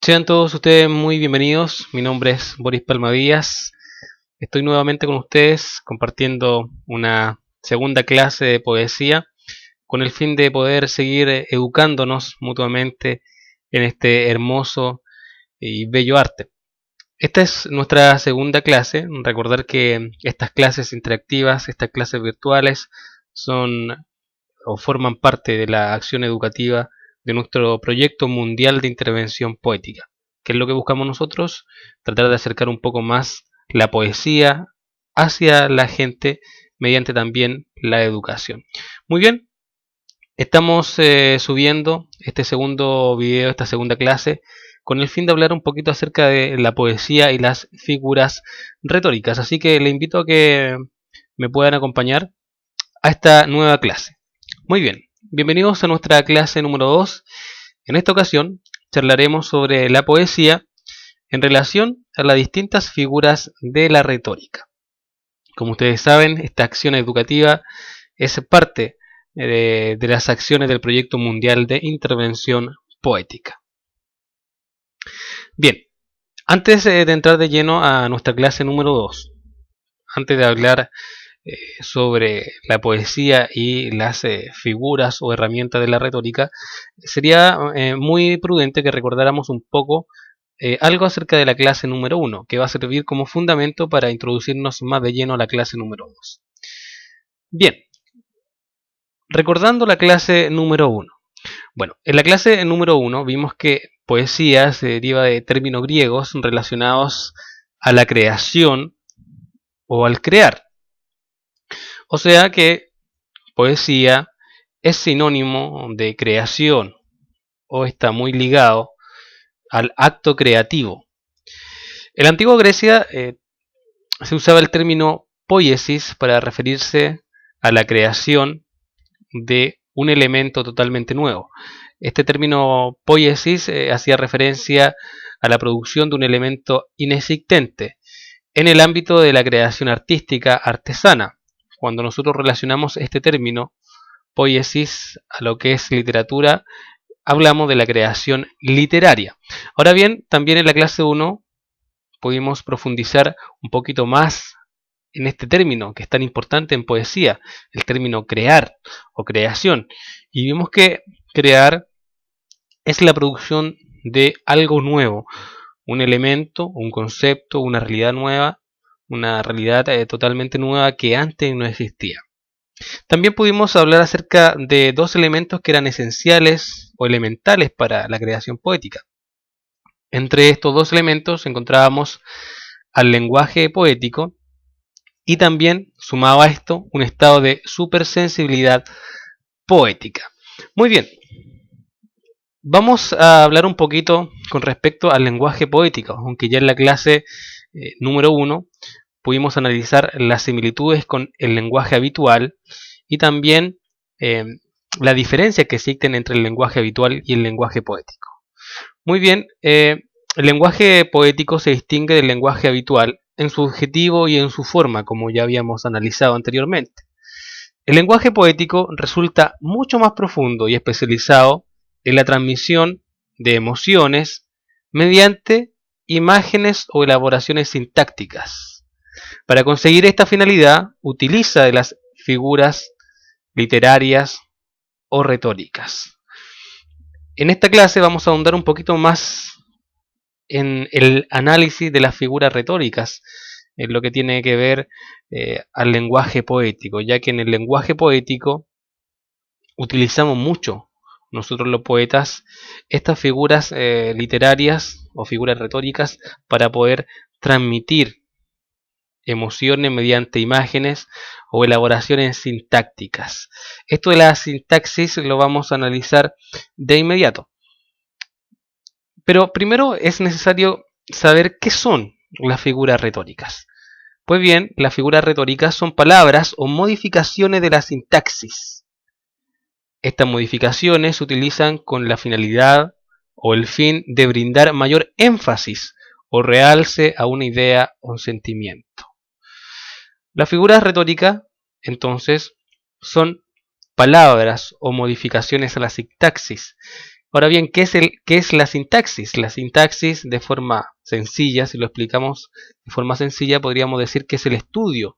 Sean todos ustedes muy bienvenidos. Mi nombre es Boris Palmadías. Estoy nuevamente con ustedes compartiendo una segunda clase de poesía con el fin de poder seguir educándonos mutuamente en este hermoso y bello arte. Esta es nuestra segunda clase. Recordar que estas clases interactivas, estas clases virtuales son o forman parte de la acción educativa de nuestro proyecto mundial de intervención poética. ¿Qué es lo que buscamos nosotros? Tratar de acercar un poco más la poesía hacia la gente mediante también la educación. Muy bien, estamos subiendo este segundo video, esta segunda clase, con el fin de hablar un poquito acerca de la poesía y las figuras retóricas. Así que le invito a que me puedan acompañar a esta nueva clase. Muy bien, bienvenidos a nuestra clase número 2. En esta ocasión charlaremos sobre la poesía en relación a las distintas figuras de la retórica. Como ustedes saben, esta acción educativa es parte de las acciones del Proyecto Mundial de Intervención Poética. Bien, antes de entrar de lleno a nuestra clase número 2, antes de hablar sobre la poesía y las figuras o herramientas de la retórica, sería muy prudente que recordáramos un poco algo acerca de la clase número 1, que va a servir como fundamento para introducirnos más de lleno a la clase número 2. Bien, recordando la clase número 1. Bueno, en la clase número 1 vimos que poesía se deriva de términos griegos relacionados a la creación o al crear. O sea que poesía es sinónimo de creación o está muy ligado al acto creativo. En la antigua Grecia se usaba el término poiesis para referirse a la creación de un elemento totalmente nuevo. Este término poiesis hacía referencia a la producción de un elemento inexistente en el ámbito de la creación artística artesana. Cuando nosotros relacionamos este término poiesis a lo que es literatura, hablamos de la creación literaria. Ahora bien, también en la clase 1 pudimos profundizar un poquito más en este término que es tan importante en poesía, el término crear o creación. Y vimos que crear es la producción de algo nuevo, un elemento, un concepto, una realidad nueva, una realidad totalmente nueva que antes no existía. También pudimos hablar acerca de dos elementos que eran esenciales o elementales para la creación poética. Entre estos dos elementos encontrábamos al lenguaje poético y también sumaba a esto un estado de supersensibilidad poética. Muy bien, vamos a hablar un poquito con respecto al lenguaje poético, aunque ya en la clase número 1 pudimos analizar las similitudes con el lenguaje habitual y también eh, la diferencia que existen entre el lenguaje habitual y el lenguaje poético. Muy bien, el lenguaje poético se distingue del lenguaje habitual en su objetivo y en su forma, como ya habíamos analizado anteriormente. El lenguaje poético resulta mucho más profundo y especializado en la transmisión de emociones mediante imágenes o elaboraciones sintácticas. Para conseguir esta finalidad, utiliza de las figuras literarias o retóricas. En esta clase vamos a ahondar un poquito más en el análisis de las figuras retóricas, en lo que tiene que ver al lenguaje poético, ya que en el lenguaje poético utilizamos mucho, nosotros los poetas, estas figuras literarias o figuras retóricas para poder transmitir emociones mediante imágenes o elaboraciones sintácticas. Esto de la sintaxis lo vamos a analizar de inmediato. Pero primero es necesario saber qué son las figuras retóricas. Pues bien, las figuras retóricas son palabras o modificaciones de la sintaxis. Estas modificaciones se utilizan con la finalidad o el fin de brindar mayor énfasis o realce a una idea o un sentimiento. Las figuras retóricas, entonces, son palabras o modificaciones a la sintaxis Ahora bien, ¿qué es la sintaxis? La sintaxis, de forma sencilla, si lo explicamos de forma sencilla, podríamos decir que es el estudio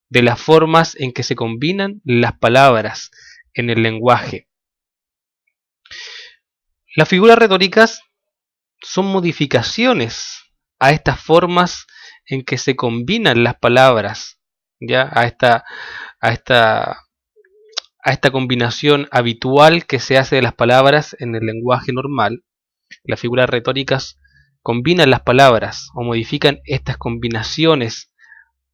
de las formas en que se combinan las palabras en el lenguaje. Las figuras retóricas son modificaciones a estas formas en que se combinan las palabras, ¿ya? A esta, a esta combinación habitual que se hace de las palabras en el lenguaje normal. Las figuras retóricas combinan las palabras o modifican estas combinaciones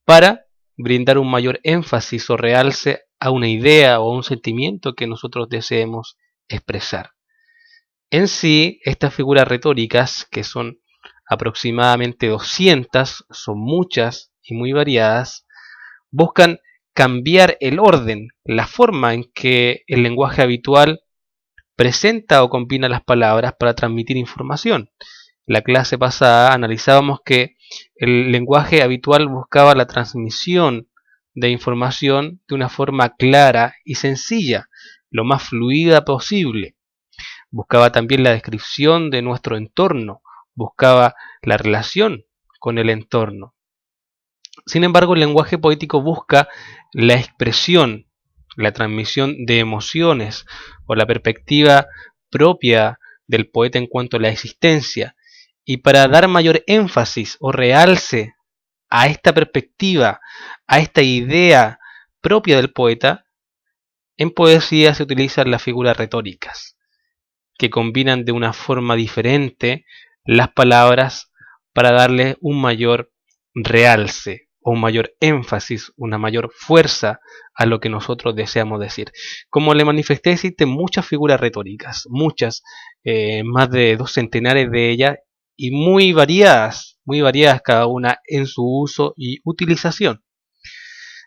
para brindar un mayor énfasis o realce a una idea o a un sentimiento que nosotros deseemos expresar. En sí, estas figuras retóricas, que son aproximadamente 200, son muchas y muy variadas, buscan cambiar el orden, la forma en que el lenguaje habitual presenta o combina las palabras para transmitir información. En la clase pasada analizábamos que el lenguaje habitual buscaba la transmisión de información de una forma clara y sencilla, lo más fluida posible. Buscaba también la descripción de nuestro entorno, buscaba la relación con el entorno. Sin embargo, el lenguaje poético busca la expresión, la transmisión de emociones o la perspectiva propia del poeta en cuanto a la existencia. Y para dar mayor énfasis o realce a esta perspectiva, a esta idea propia del poeta, en poesía se utilizan las figuras retóricas, que combinan de una forma diferente las palabras para darle un mayor realce o un mayor énfasis, una mayor fuerza a lo que nosotros deseamos decir. Como le manifesté, existen muchas figuras retóricas, muchas, más de 2 centenares de ellas, y muy variadas cada una en su uso y utilización.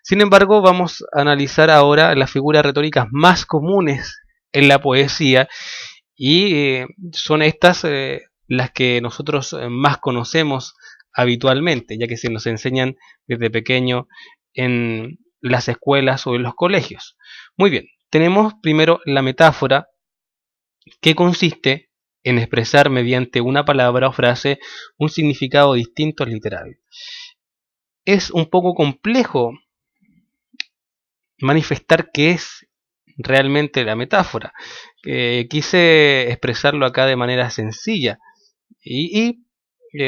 Sin embargo, vamos a analizar ahora las figuras retóricas más comunes en la poesía, y son estas las que nosotros más conocemos habitualmente, ya que se nos enseñan desde pequeño en las escuelas o en los colegios. Muy bien, tenemos primero la metáfora, que consiste en expresar mediante una palabra o frase un significado distinto al literal. Es un poco complejo manifestar qué es realmente la metáfora. Quise expresarlo acá de manera sencilla y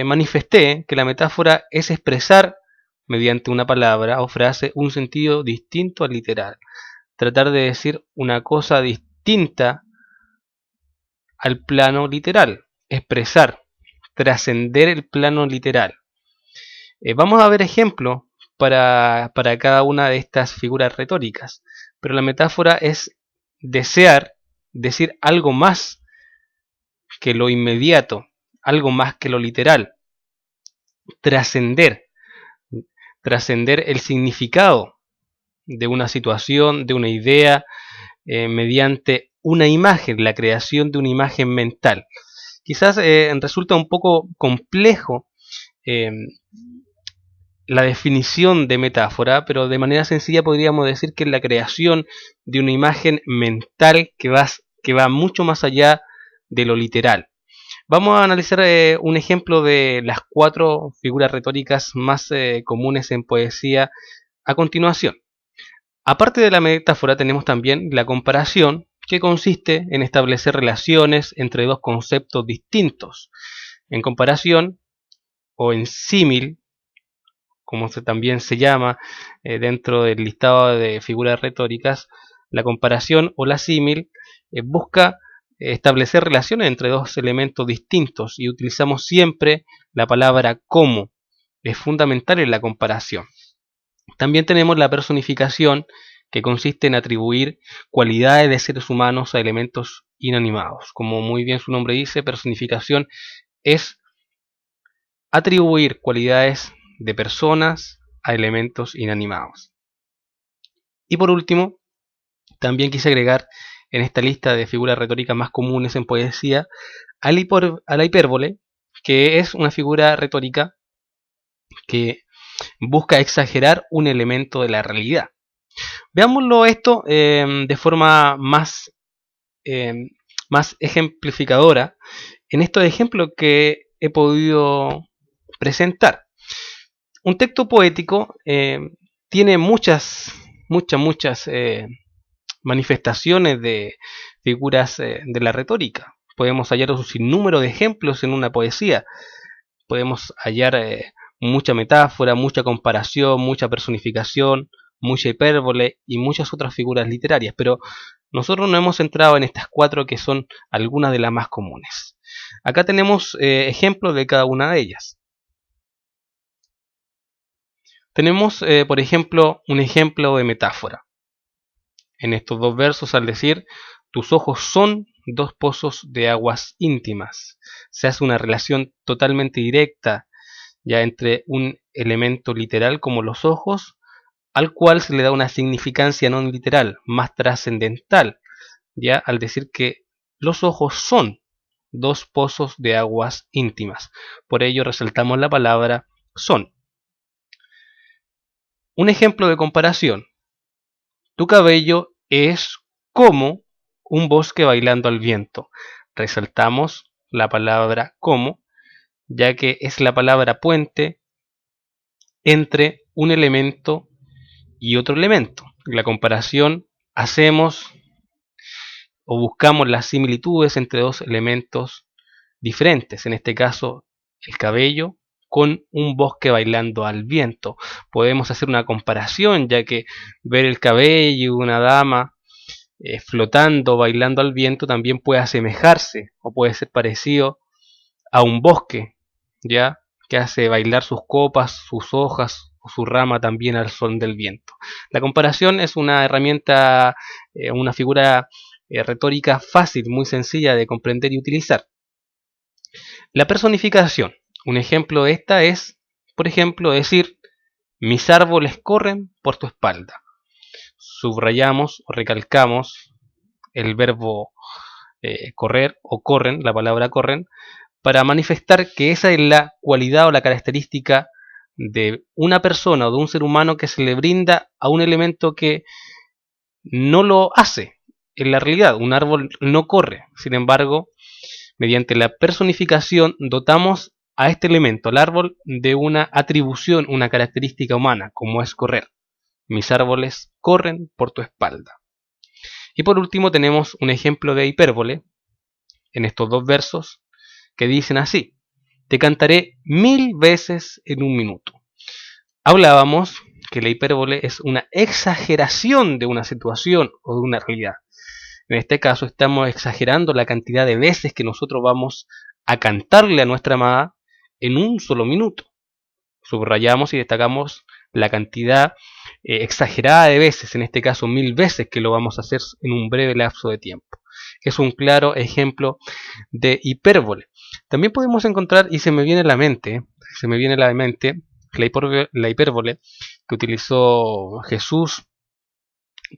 manifesté que la metáfora es expresar mediante una palabra o frase un sentido distinto al literal. Tratar de decir una cosa distinta al plano literal. Expresar, trascender el plano literal. Vamos a ver ejemplos para cada una de estas figuras retóricas. Pero la metáfora es desear decir algo más que lo inmediato, algo más que lo literal. Trascender, trascender el significado de una situación, de una idea, mediante una imagen, la creación de una imagen mental. Quizás resulta un poco complejo la definición de metáfora, pero de manera sencilla podríamos decir que es la creación de una imagen mental que va mucho más allá de lo literal. Vamos a analizar un ejemplo de las 4 figuras retóricas más comunes en poesía a continuación. Aparte de la metáfora, tenemos también la comparación, que consiste en establecer relaciones entre dos conceptos distintos. En comparación o en símil, como también se llama dentro del listado de figuras retóricas, la comparación o la símil busca establecer relaciones entre dos elementos distintos, y utilizamos siempre la palabra como. Es fundamental en la comparación. También tenemos la personificación, que consiste en atribuir cualidades de seres humanos a elementos inanimados. Como muy bien su nombre dice, personificación es atribuir cualidades de personas a elementos inanimados. Y por último, también quise agregar en esta lista de figuras retóricas más comunes en poesía a la hipérbole, que es una figura retórica que busca exagerar un elemento de la realidad. Veámoslo esto de forma más más ejemplificadora en estos ejemplos que he podido presentar. Un texto poético tiene muchas manifestaciones de figuras de la retórica. Podemos hallar un sinnúmero de ejemplos en una poesía. Podemos hallar mucha metáfora, mucha comparación, mucha personificación, mucha hipérbole y muchas otras figuras literarias, pero nosotros no hemos centrado en estas cuatro que son algunas de las más comunes. Acá tenemos ejemplos de cada una de ellas. Tenemos, por ejemplo, un ejemplo de metáfora. En estos dos versos, al decir, tus ojos son dos pozos de aguas íntimas, se hace una relación totalmente directa ya entre un elemento literal como los ojos, al cual se le da una significancia no literal, más trascendental, ya al decir que los ojos son dos pozos de aguas íntimas. Por ello resaltamos la palabra son. Un ejemplo de comparación. Tu cabello es como un bosque bailando al viento. Resaltamos la palabra como, ya que es la palabra puente entre un elemento y otro elemento. La comparación hacemos o buscamos las similitudes entre dos elementos diferentes. En este caso, el cabello con un bosque bailando al viento. Podemos hacer una comparación, ya que ver el cabello de una dama flotando, bailando al viento, también puede asemejarse o puede ser parecido a un bosque, ya que hace bailar sus copas, sus hojas o su rama también al son del viento. La comparación es una herramienta, una figura retórica fácil, muy sencilla de comprender y utilizar. La personificación. Un ejemplo de esta es, por ejemplo, decir, mis árboles corren por tu espalda. Subrayamos o recalcamos el verbo correr o corren, la palabra corren, para manifestar que esa es la cualidad o la característica de una persona o de un ser humano que se le brinda a un elemento que no lo hace. En la realidad, un árbol no corre. Sin embargo, mediante la personificación dotamos a este elemento, al árbol, de una atribución, una característica humana, como es correr. Mis árboles corren por tu espalda. Y por último tenemos un ejemplo de hipérbole en estos dos versos que dicen así: te cantaré 1000 veces en un minuto. Hablábamos que la hipérbole es una exageración de una situación o de una realidad. En este caso estamos exagerando la cantidad de veces que nosotros vamos a cantarle a nuestra amada en un solo minuto. Subrayamos y destacamos la cantidad exagerada de veces, en este caso 1000 veces, que lo vamos a hacer en un breve lapso de tiempo. Es un claro ejemplo de hipérbole. También podemos encontrar, y se me viene a la mente, la hipérbole que utilizó Jesús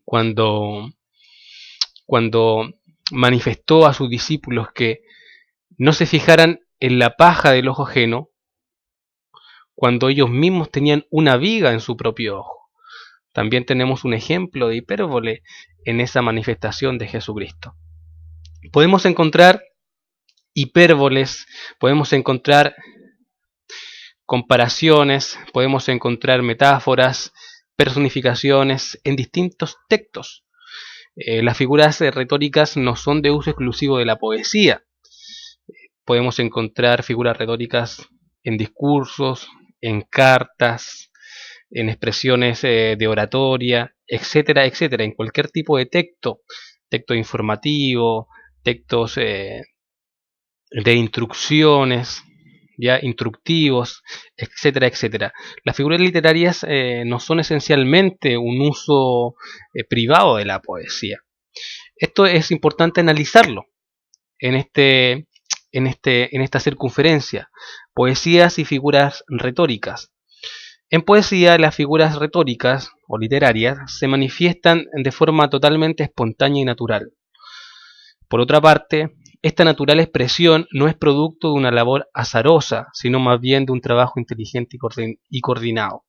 cuando manifestó a sus discípulos que no se fijaran en la paja del ojo ajeno cuando ellos mismos tenían una viga en su propio ojo. También tenemos un ejemplo de hipérbole en esa manifestación de Jesucristo. Podemos encontrar hipérboles, podemos encontrar comparaciones, podemos encontrar metáforas, personificaciones en distintos textos. Las figuras retóricas no son de uso exclusivo de la poesía. Podemos encontrar figuras retóricas en discursos, en cartas, en expresiones de oratoria, etcétera, etcétera, en cualquier tipo de texto informativo, textos de instrucciones, ya instructivos, etcétera, etcétera. Las figuras literarias no son esencialmente un uso privado de la poesía. Esto es importante analizarlo en esta circunferencia: poesías y figuras retóricas. En poesía, las figuras retóricas o literarias se manifiestan de forma totalmente espontánea y natural. Por otra parte, esta natural expresión no es producto de una labor azarosa, sino más bien de un trabajo inteligente y coordinado.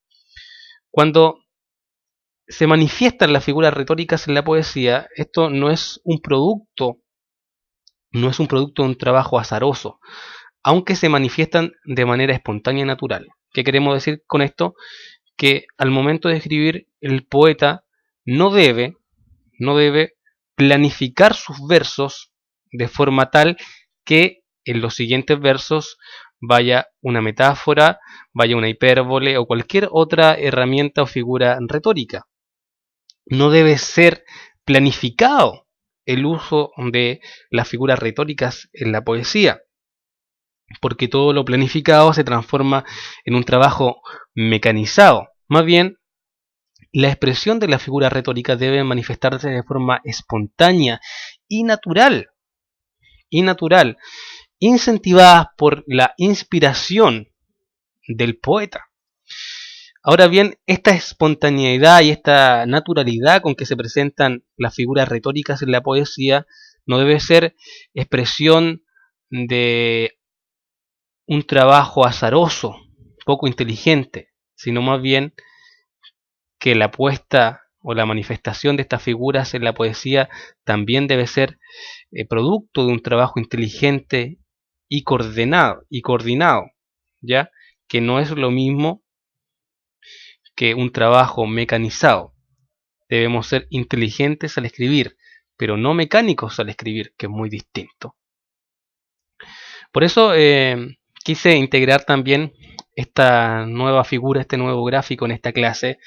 Cuando se manifiestan las figuras retóricas en la poesía, esto no es un producto no es un producto de un trabajo azaroso, aunque se manifiestan de manera espontánea y natural. ¿Qué queremos decir con esto? Que al momento de escribir, el poeta no debe, no debe planificar sus versos de forma tal que en los siguientes versos vaya una metáfora, vaya una hipérbole o cualquier otra herramienta o figura retórica. No debe ser planificado el uso de las figuras retóricas en la poesía, porque todo lo planificado se transforma en un trabajo mecanizado. Más bien, la expresión de la figura retórica debe manifestarse de forma espontánea y natural, incentivadas por la inspiración del poeta. Ahora bien, esta espontaneidad y esta naturalidad con que se presentan las figuras retóricas en la poesía no debe ser expresión de un trabajo azaroso, poco inteligente, sino más bien que la puesta o la manifestación de estas figuras en la poesía también debe ser producto de un trabajo inteligente y coordinado, ¿ya? Que no es lo mismo que un trabajo mecanizado. Debemos ser inteligentes al escribir, pero no mecánicos al escribir, que es muy distinto. Por eso quise integrar también esta nueva figura, este nuevo gráfico en esta clase,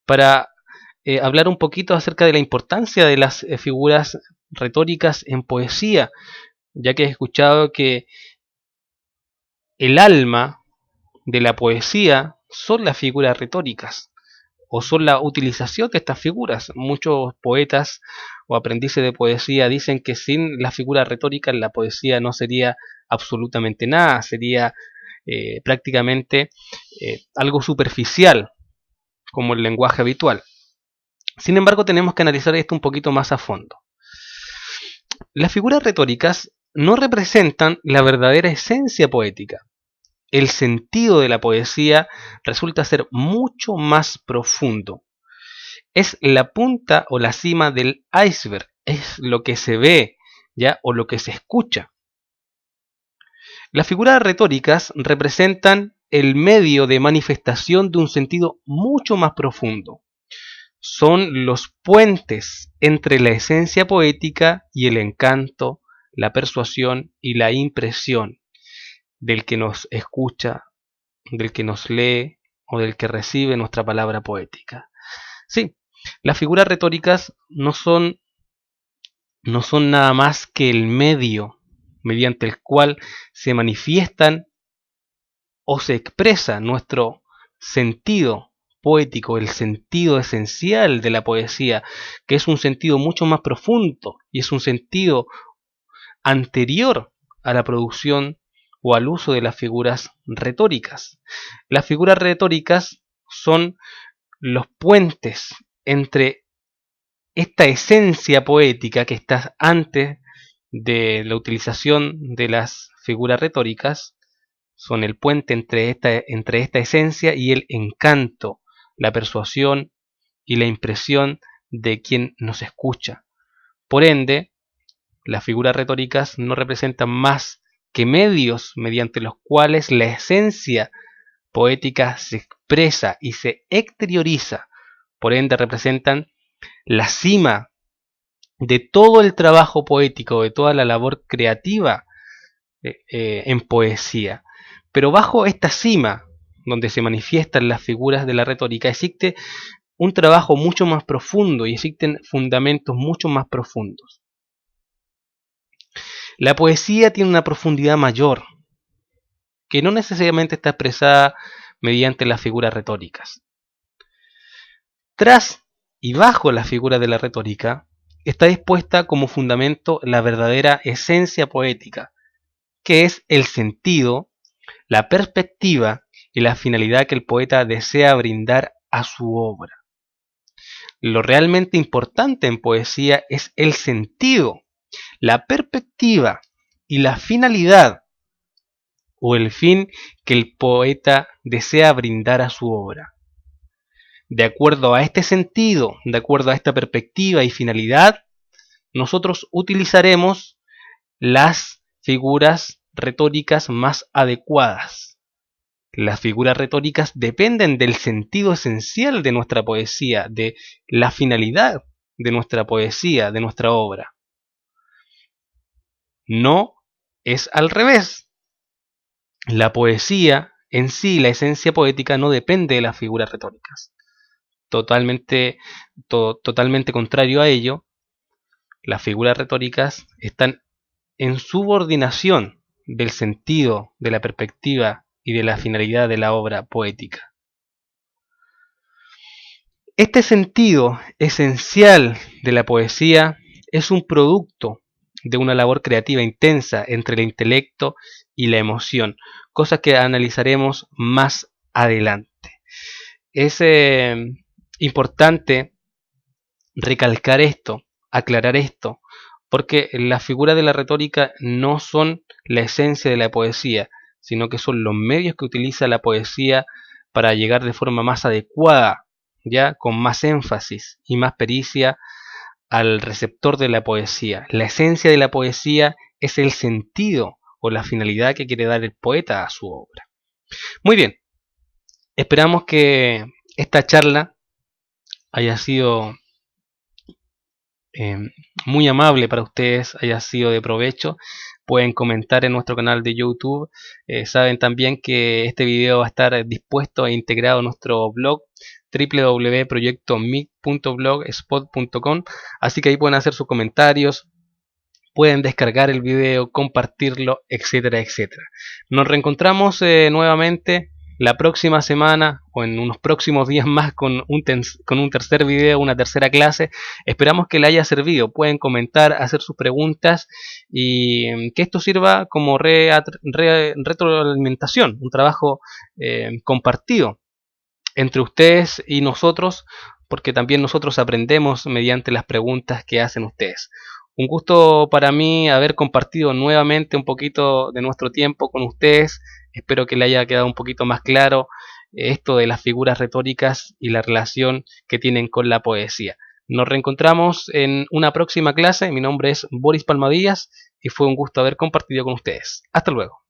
para hablar un poquito acerca de la importancia de las figuras retóricas en poesía, ya que he escuchado que el alma de la poesía son las figuras retóricas, o son la utilización de estas figuras. Muchos poetas o aprendices de poesía dicen que sin las figuras retóricas la poesía no sería absolutamente nada, sería prácticamente algo superficial, como el lenguaje habitual. Sin embargo, tenemos que analizar esto un poquito más a fondo. Las figuras retóricas no representan la verdadera esencia poética. El sentido de la poesía resulta ser mucho más profundo. Es la punta o la cima del iceberg, es lo que se ve, ¿ya? O lo que se escucha. Las figuras retóricas representan el medio de manifestación de un sentido mucho más profundo. Son los puentes entre la esencia poética y el encanto, la persuasión y la impresión del que nos escucha, del que nos lee o del que recibe nuestra palabra poética. Sí, las figuras retóricas no son nada más que el medio mediante el cual se manifiestan o se expresa nuestro sentido poético, el sentido esencial de la poesía, que es un sentido mucho más profundo y es un sentido anterior a la producción o al uso de las figuras retóricas. Las figuras retóricas son los puentes entre esta esencia poética que está antes de la utilización de las figuras retóricas, son el puente entre esta esencia y el encanto, la persuasión y la impresión de quien nos escucha. Por ende, las figuras retóricas no representan más que medios mediante los cuales la esencia poética se expresa y se exterioriza. Por ende, representan la cima de todo el trabajo poético, de toda la labor creativa en poesía. Pero bajo esta cima, donde se manifiestan las figuras de la retórica, existe un trabajo mucho más profundo y existen fundamentos mucho más profundos. La poesía tiene una profundidad mayor, que no necesariamente está expresada mediante las figuras retóricas. Tras y bajo la figura de la retórica, está dispuesta como fundamento la verdadera esencia poética, que es el sentido, la perspectiva y la finalidad que el poeta desea brindar a su obra. Lo realmente importante en poesía es el sentido, la perspectiva y la finalidad o el fin que el poeta desea brindar a su obra. De acuerdo a este sentido, de acuerdo a esta perspectiva y finalidad, nosotros utilizaremos las figuras retóricas más adecuadas. Las figuras retóricas dependen del sentido esencial de nuestra poesía, de la finalidad de nuestra poesía, de nuestra obra. No es al revés. La poesía en sí, la esencia poética, no depende de las figuras retóricas. Totalmente contrario a ello, las figuras retóricas están en subordinación del sentido, de la perspectiva y de la finalidad de la obra poética. Este sentido esencial de la poesía es un producto de una labor creativa intensa entre el intelecto y la emoción, cosa que analizaremos más adelante. Es importante recalcar esto, aclarar esto, porque las figuras de la retórica no son la esencia de la poesía, sino que son los medios que utiliza la poesía para llegar de forma más adecuada, ya con más énfasis y más pericia al receptor de la poesía. La esencia de la poesía es el sentido o la finalidad que quiere dar el poeta a su obra. Muy bien, esperamos que esta charla haya sido muy amable para ustedes, haya sido de provecho. Pueden comentar en nuestro canal de YouTube. Saben también que este video va a estar dispuesto e integrado en nuestro blog www.proyectomic.blogspot.com, así que ahí pueden hacer sus comentarios, pueden descargar el video, compartirlo, etcétera, etcétera. Nos reencontramos nuevamente la próxima semana o en unos próximos días más con un tercer video, una tercera clase. Esperamos que le haya servido. Pueden comentar, hacer sus preguntas y que esto sirva como retroalimentación, un trabajo compartido entre ustedes y nosotros, porque también nosotros aprendemos mediante las preguntas que hacen ustedes. Un gusto para mí haber compartido nuevamente un poquito de nuestro tiempo con ustedes. Espero que le haya quedado un poquito más claro esto de las figuras retóricas y la relación que tienen con la poesía. Nos reencontramos en una próxima clase. Mi nombre es Boris Palmadillas y fue un gusto haber compartido con ustedes. Hasta luego.